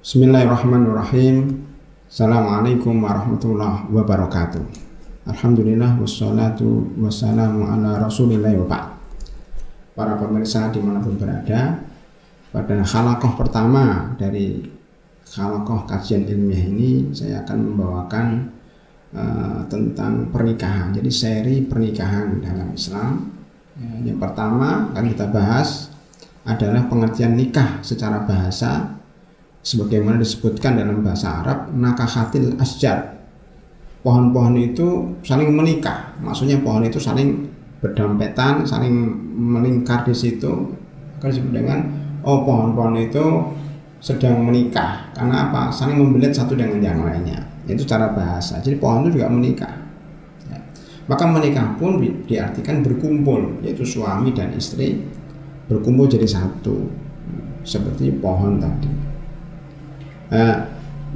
Bismillahirrahmanirrahim. Assalamualaikum warahmatullahi wabarakatuh. Alhamdulillah wassalatu wassalamu ala rasulillah wa ba'd. Para pemirsa dimanapun berada, pada halaqah pertama dari halaqah kajian ilmiah ini saya akan membawakan tentang pernikahan. Jadi seri pernikahan dalam Islam. Yang pertama akan kita bahas adalah pengertian nikah secara bahasa. Sebagaimana disebutkan dalam bahasa Arab, nakahatil asjar, pohon-pohon itu saling menikah. Maksudnya pohon itu saling berdempetan, saling melingkar di situ. Maka disebut dengan pohon-pohon itu sedang menikah. Karena apa? Saling membelit satu dengan yang lainnya. Itu cara bahasa. Jadi pohon itu juga menikah. Ya. Maka menikah pun diartikan berkumpul, yaitu suami dan istri berkumpul jadi satu, seperti pohon tadi.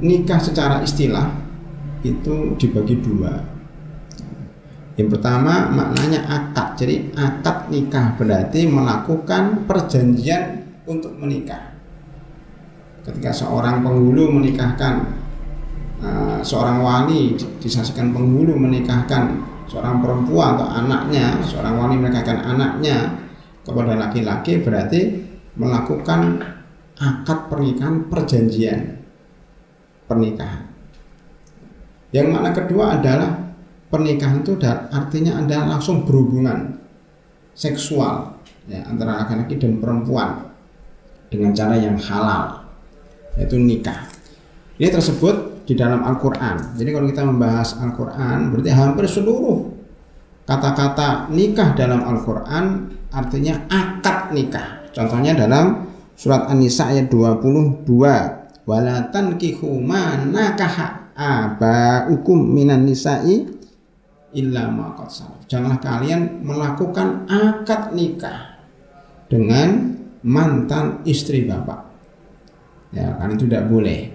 Nikah secara istilah itu dibagi dua. Yang pertama maknanya akad. Jadi akad nikah berarti melakukan perjanjian untuk menikah. Ketika seorang penghulu menikahkan seorang wali, disaksikan penghulu menikahkan seorang perempuan atau anaknya, seorang wali menikahkan anaknya kepada laki-laki, berarti melakukan akad pernikahan, perjanjian pernikahan. Yang makna kedua adalah pernikahan itu artinya adalah langsung berhubungan seksual ya, antara laki-laki dan perempuan dengan cara yang halal, yaitu nikah. Ini tersebut di dalam Al-Quran. Jadi kalau kita membahas Al-Quran, berarti hampir seluruh kata-kata nikah dalam Al-Quran artinya akad nikah. Contohnya dalam surat An-Nisa ayat 22, wala tankihu ma nakaha abaukum minan nisa'i illa ma qad salaf. Janganlah kalian melakukan akad nikah dengan mantan istri bapak. Ya, kan itu tidak boleh.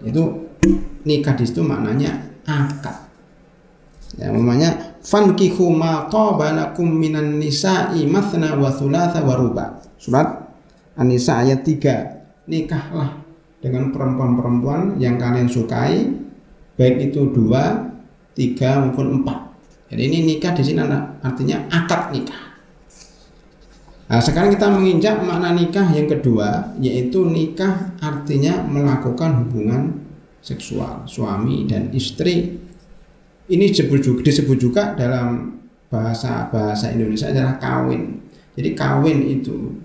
Itu nikah di situ maknanya akad. Ya, namanya fankihu ma qabalakum minan nisa'i mathna wa thulatha wa ruba. Surat An-Nisa ayat 3. Nikahlah dengan perempuan-perempuan yang kalian sukai, baik itu 2, 3 maupun 4. Jadi ini nikah di sini artinya akad nikah. Nah, sekarang kita menginjak makna nikah yang kedua, yaitu nikah artinya melakukan hubungan seksual suami dan istri. Ini disebut juga dalam bahasa Indonesia adalah kawin. Jadi kawin itu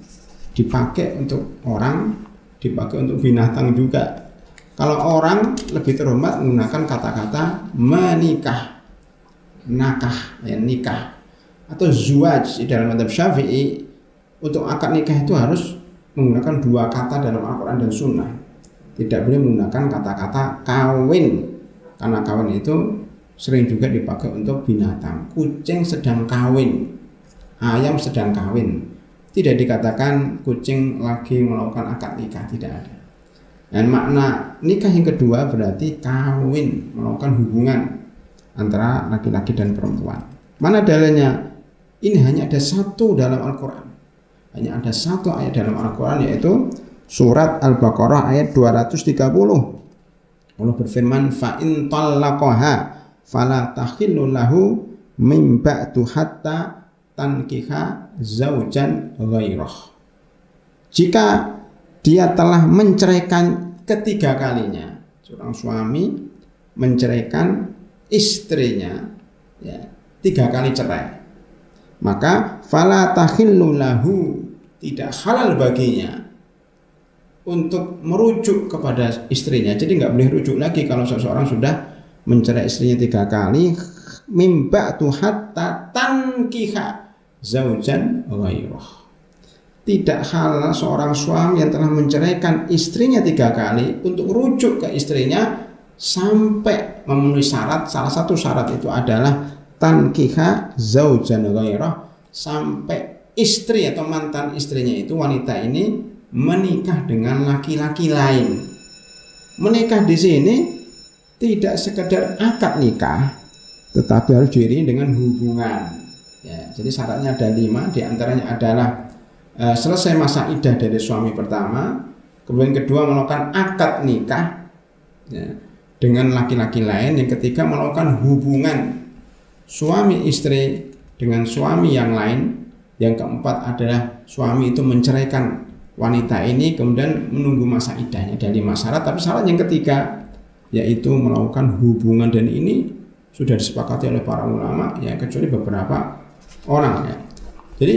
dipakai untuk orang, dipakai untuk binatang juga. Kalau orang lebih terhormat menggunakan kata-kata menikah, nakah, ya, nikah, atau zuwaj. Di dalam mazhab Syafi'i untuk akad nikah itu harus menggunakan dua kata dalam Al-Quran dan Sunnah. Tidak boleh menggunakan kata-kata kawin, karena kawin itu sering juga dipakai untuk binatang. Kucing sedang kawin, ayam sedang kawin. Tidak dikatakan kucing lagi melakukan akad nikah, tidak ada. Dan makna nikah yang kedua berarti kawin, melakukan hubungan antara laki-laki dan perempuan. Mana dalilnya? Ini hanya ada satu dalam Al-Quran. Hanya ada satu ayat dalam Al-Quran, yaitu surat Al-Baqarah ayat 230. Allah berfirman, fa in talaqaha fala tahillu lahu min ba'du hatta tankiha zaujan ghairah. Jika dia telah menceraikan ketiga kalinya, seorang suami menceraikan istrinya, ya, 3 kali cerai, maka fala tahillu lahu, tidak halal baginya untuk merujuk kepada istrinya. Jadi nggak boleh rujuk lagi kalau seseorang sudah mencerai istrinya 3 kali, mimba tu hatta tankiha zaujan ghairah. Tidak halal seorang suami yang telah menceraikan istrinya 3 kali untuk rujuk ke istrinya sampai memenuhi syarat. Salah satu syarat itu adalah tankiha zaujan ghairah, sampai istri atau mantan istrinya itu, wanita ini, menikah dengan laki-laki lain. Menikah di sini tidak sekedar akad nikah, tetapi harus diiringi dengan hubungan. Ya, jadi syaratnya ada 5, diantaranya adalah selesai masa iddah dari suami pertama, kemudian kedua melakukan akad nikah ya, dengan laki-laki lain, yang ketiga melakukan hubungan suami istri dengan suami yang lain, yang keempat adalah suami itu menceraikan wanita ini kemudian menunggu masa iddahnya. Dari 5 syarat, tapi syarat yang ketiga yaitu melakukan hubungan, dan ini sudah disepakati oleh para ulama ya, kecuali beberapa orang ya. Jadi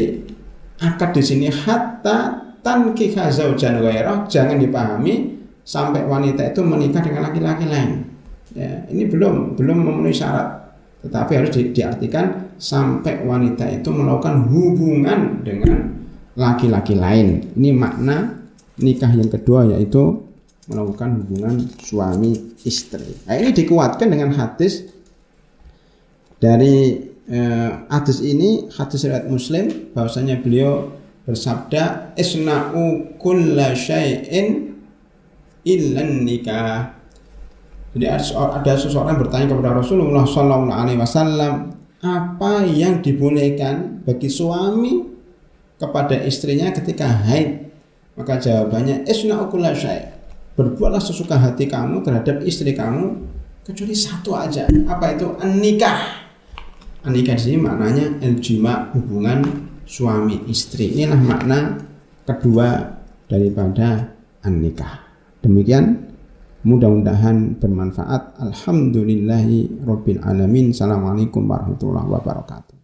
akad di sini hatta tankiha zaujan ghairah, jangan dipahami sampai wanita itu menikah dengan laki-laki lain. Ya, ini belum memenuhi syarat, tetapi harus diartikan sampai wanita itu melakukan hubungan dengan laki-laki lain. Ini makna nikah yang kedua, yaitu melakukan hubungan suami istri. Nah, ini dikuatkan dengan hadis dari hadis ini, hadis riwayat Muslim, bahwasanya beliau bersabda, isna'u kulla syai'in illan nikah. Jadi ada seseorang bertanya kepada Rasulullah SAW, apa yang dibolehkan bagi suami kepada istrinya ketika haid? Maka jawabannya, isna'u kulla syai', berbuatlah sesuka hati kamu terhadap istri kamu kecuali satu aja. Apa itu? An-nikah. An-nikah di sini maknanya al-jima', hubungan suami istri. Inilah makna kedua daripada an-nikah. Demikian, mudah-mudahan bermanfaat. Alhamdulillahi rabbil alamin. Assalamualaikum warahmatullahi wabarakatuh.